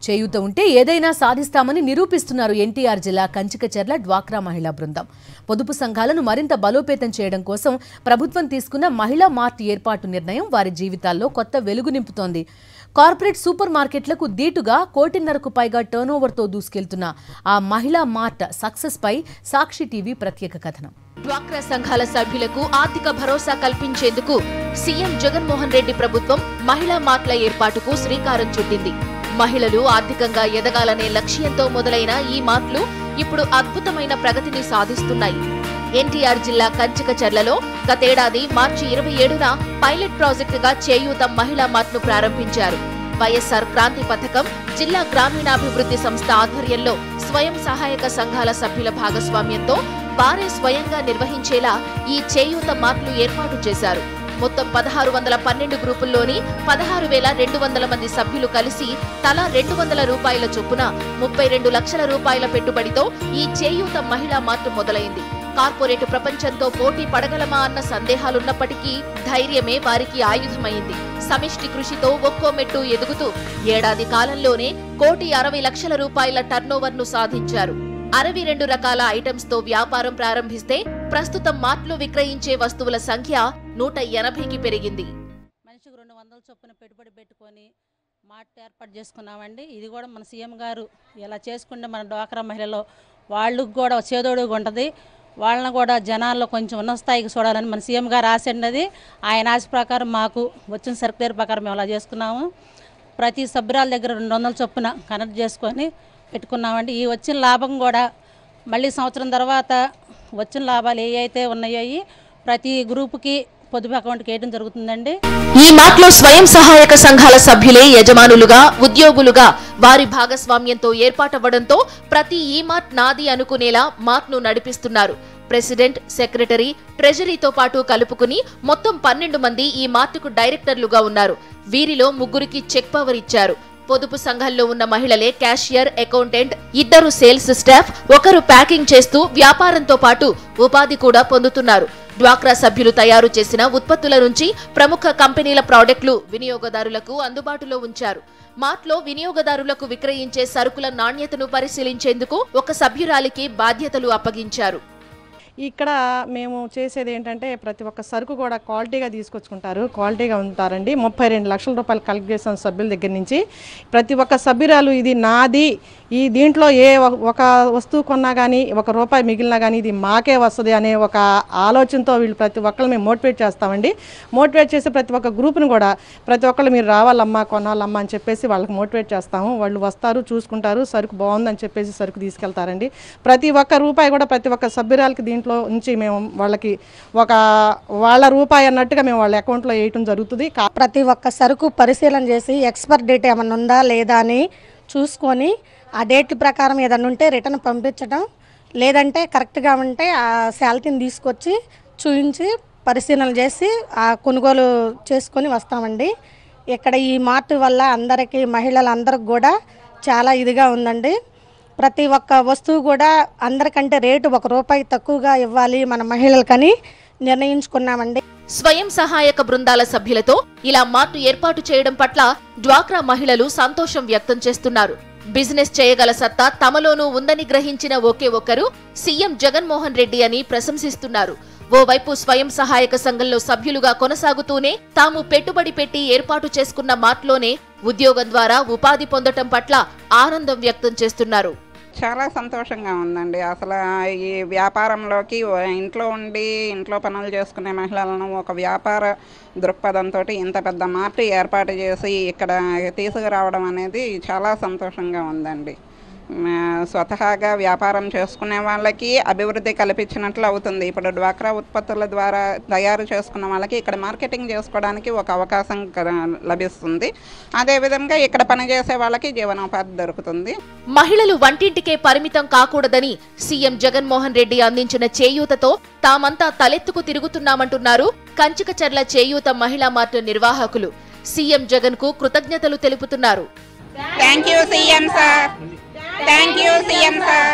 చేయూత ఉంటే ఏదైనా సాధిస్తామని నిరూపిస్తున్నారు ఎన్టీఆర్ జిల్లా కంచికచర్ల డ్వాక్రా మహిళా బృందం. పొదుపు సంఘాలను మరింత బలోపేతం చేయడం కోసం ప్రభుత్వం తీసుకున్న మహిళా మార్ట్ ఏర్పాటు నిర్ణయం వారి జీవితాల్లో కొత్త వెలుగు నింపుతోంది. కార్పొరేట్ సూపర్ మార్కెట్లకు దీటుగా 1.5 కోటి పైగా టర్నోవర్తో దూసుకెళ్తున్న ఆ మహిళా మార్ట్ సక్సెస్ పై సాక్షి టీవీ ప్రత్యేక కథనం. డ్వాక్రా సంఘాల సభ్యులకు ఆర్థిక భరోసా కల్పించేందుకు సీఎం జగన్మోహన్ రెడ్డి ప్రభుత్వం మహిళా మార్ట్ల ఏర్పాటుకు శ్రీకారం చుట్టింది. మహిళలు ఆర్థికంగా ఎదగాలనే లక్ష్యంతో మొదలైన ఈ మార్ట్లు ఇప్పుడు అద్భుతమైన ప్రగతిని సాధిస్తున్నాయి. ఎన్టీఆర్ జిల్లా కంచికచర్లలో గతేడాది మార్చి 27న పైలట్ ప్రాజెక్టుగా చేయూత మహిళా మార్ట్ను ప్రారంభించారు. వైఎస్ఆర్ క్రాంతి పథకం, జిల్లా గ్రామీణాభివృద్ధి సంస్థ ఆధ్వర్యంలో స్వయం సహాయక సంఘాల సభ్యుల భాగస్వామ్యంతో వారే స్వయంగా నిర్వహించేలా ఈ చేయూత మార్ట్లు ఏర్పాటు చేశారు. మొత్తం 1612 గ్రూపుల్లోని 16,200 మంది సభ్యులు కలిసి తలా ₹200 చొప్పున 32 లక్షల రూపాయల పెట్టుబడితో ఈ చేయూత మహిళా మార్ట్ మొదలైంది. కార్పొరేట్ ప్రపంచంతో పోటీ పడగలమా అన్న సందేహాలున్నప్పటికీ ధైర్యమే వారికి ఆయుధమైంది. సమిష్టి కృషితో ఒక్కో మెట్టు ఎదుగుతూ ఏడాది కాలంలోనే ₹1,60,00,000 టర్నోవర్ను సాధించారు. 62 రకాల ఐటమ్స్ తో వ్యాపారం ప్రారంభిస్తే ప్రస్తుతం మార్ట్లు విక్రయించే వస్తువుల సంఖ్య 180కి పెరిగింది. మనిషికి 200 చొప్పున పెట్టుబడి పెట్టుకొని మార్ట్ ఏర్పాటు చేసుకున్నామండి. ఇది కూడా మన సీఎం గారు ఇలా చేసుకుంటే మన డ్వాక్రా మహిళలో వాళ్ళకు కూడా చేదోడుగా ఉంటుంది. వాళ్ళని కూడా జనాల్లో కొంచెం ఉన్నత స్థాయికి చూడాలని మన సీఎం గారు ఆశ ఉన్నది. ఆయన ఆశ ప్రకారం మాకు వచ్చిన సర్కులర్ ప్రకారం మేము అలా చేసుకున్నాము. ప్రతి సభ్యురాల దగ్గర 200 చొప్పున కనెక్ట్ చేసుకొని పెట్టుకున్నామండి. ఈ వచ్చిన లాభం కూడా మళ్ళీ సంవత్సరం తర్వాత వచ్చిన లాభాలు ఏ అయితే ఉన్నాయో ప్రతి గ్రూపుకి పొదుపు అకౌంట్కి వేయడం జరుగుతుందండి. ఈ మార్ట్లో స్వయం సహాయక సంఘాల సభ్యులే యజమానులుగా, ఉద్యోగులుగా వారి భాగస్వామ్యంతో ఏర్పాటవ్వడంతో ప్రతి ఈ మార్ట్ నాది అనుకునేలా మార్ట్ను నడిపిస్తున్నారు. ప్రెసిడెంట్, సెక్రటరీ, ట్రెజరీతో పాటు కలుపుకుని మొత్తం 12 మంది ఈ మార్టుకు డైరెక్టర్లుగా ఉన్నారు. వీరిలో 3కి చెక్ పవర్ ఇచ్చారు. పొదుపు సంఘంలో ఉన్న మహిళలే cashier, accountant, 2 sales staff, 1 packing చేస్తూ వ్యాపారంతో పాటు ఉపాధి కూడా పొందుతున్నారు. డ్వాక్రా సభ్యులు తయారు చేసిన ఉత్పత్తుల నుంచి ప్రముఖ కంపెనీల ప్రాడక్టులు వినియోగదారులకు అందుబాటులో ఉంచారు. మార్ట్లో వినియోగదారులకు విక్రయించే సరుకుల నాణ్యతను పరిశీలించేందుకు ఒక సభ్యురాలికి బాధ్యతలు అప్పగించారు. ఇక్కడ మేము చేసేది ఏంటంటే ప్రతి ఒక్క సరుకు కూడా క్వాలిటీగా తీసుకొచ్చుకుంటారు, క్వాలిటీగా ఉంటారండి. 32 లక్షల రూపాయలు కలెక్ట్ చేసిన సభ్యుల దగ్గర నుంచి ప్రతి ఒక్క సభ్యురాలు ఇది నాది, ఈ దీంట్లో ఏ ఒక వస్తువు కొన్నా కానీ ₹1 మిగిలినా కానీ ఇది మాకే వస్తుంది అనే ఒక ఆలోచనతో వీళ్ళు ప్రతి ఒక్కరు మేము మోటివేట్ చేస్తామండి. మోటివేట్ చేసి ప్రతి ఒక్క గ్రూప్ని కూడా ప్రతి ఒక్కళ్ళు మీరు రావాలమ్మా, కొనాలమ్మా అని చెప్పేసి వాళ్ళకి మోటివేట్ చేస్తాము. వాళ్ళు వస్తారు, చూసుకుంటారు, సరుకు బాగుందని చెప్పేసి సరుకు తీసుకెళ్తారండి. ప్రతి ఒక్క రూపాయి కూడా ప్రతి ఒక్క సభ్యురాలకి దీంట్లో నుంచి మేము వాళ్ళకి వాళ్ళ రూపాయి అన్నట్టుగా మేము వాళ్ళ అకౌంట్లో వేయటం జరుగుతుంది. ప్రతి ఒక్క సరుకు పరిశీలన చేసి ఎక్స్పైర్ డేట్ ఏమన్నా ఉందా లేదా అని చూసుకొని ఆ డేట్ ప్రకారం ఏదన్నా ఉంటే రిటర్న్ పంపించడం, లేదంటే కరెక్ట్గా ఉంటే ఆ శాలరీని తీసుకొచ్చి చూపించి పరిశీలన చేసి ఆ కొనుగోలు చేసుకొని వస్తామండి. ఇక్కడ ఈ మార్ట్ వల్ల అందరికీ, మహిళలందరికి కూడా చాలా ఇదిగా ఉందండి. ప్రతి ఒక్క వస్తువు కూడా అందరికంటే రేటు ₹1 తక్కువగా ఇవ్వాలి మన మహిళలకని నిర్ణయించుకున్నామండి. స్వయం సహాయక బృందాల సభ్యులతో ఇలా మార్ట్ ఏర్పాటు చేయడం పట్ల డ్వాక్రా మహిళలు సంతోషం వ్యక్తం చేస్తున్నారు. బిజినెస్ చేయగల సత్తా తమలోనూ ఉందని గ్రహించిన ఒకే ఒక్కరు సీఎం జగన్మోహన్ రెడ్డి అని ప్రశంసిస్తున్నారు. ఓవైపు స్వయం సహాయక సంఘంలో సభ్యులుగా కొనసాగుతూనే తాము పెట్టుబడి పెట్టి ఏర్పాటు చేసుకున్న మార్ట్లోనే ఉద్యోగం ద్వారా ఉపాధి పొందటం పట్ల ఆనందం వ్యక్తం చేస్తున్నారు. చాలా సంతోషంగా ఉందండి. అసలు ఈ వ్యాపారంలోకి ఇంట్లో ఉండి ఇంట్లో పనులు చేసుకునే మహిళలను ఒక వ్యాపార దృక్పథంతో ఇంత పెద్ద మార్ట్ ఏర్పాటు చేసి ఇక్కడ తీసుకురావడం అనేది చాలా సంతోషంగా ఉందండి. స్వతహాగా వ్యాపారం చేసుకునే వాళ్ళకి అభివృద్ధి కల్పించినట్లు అవుతుంది. ఇప్పుడు డ్వాక్రా ఉత్పత్తుల ద్వారా తయారు చేసుకున్న వాళ్ళకి ఇక్కడ మార్కెటింగ్ చేసుకోవడానికి ఒక అవకాశం లభిస్తుంది. అదేవిధంగా ఇక్కడ పనిచేసే వాళ్ళకి జీవనోపాధి దొరుకుతుంది. మహిళలు వంటింటికే పరిమితం కాకూడదని సీఎం జగన్మోహన్ రెడ్డి అందించిన చేయూతతో తామంతా తలెత్తుకు తిరుగుతున్నామంటున్నారు కంచికచర్ల చేయూత మహిళా మార్ట్ నిర్వాహకులు. సీఎం జగన్ కు కృతజ్ఞతలు తెలుపుతున్నారు. Thank you CM sir. Thank you, CM sir.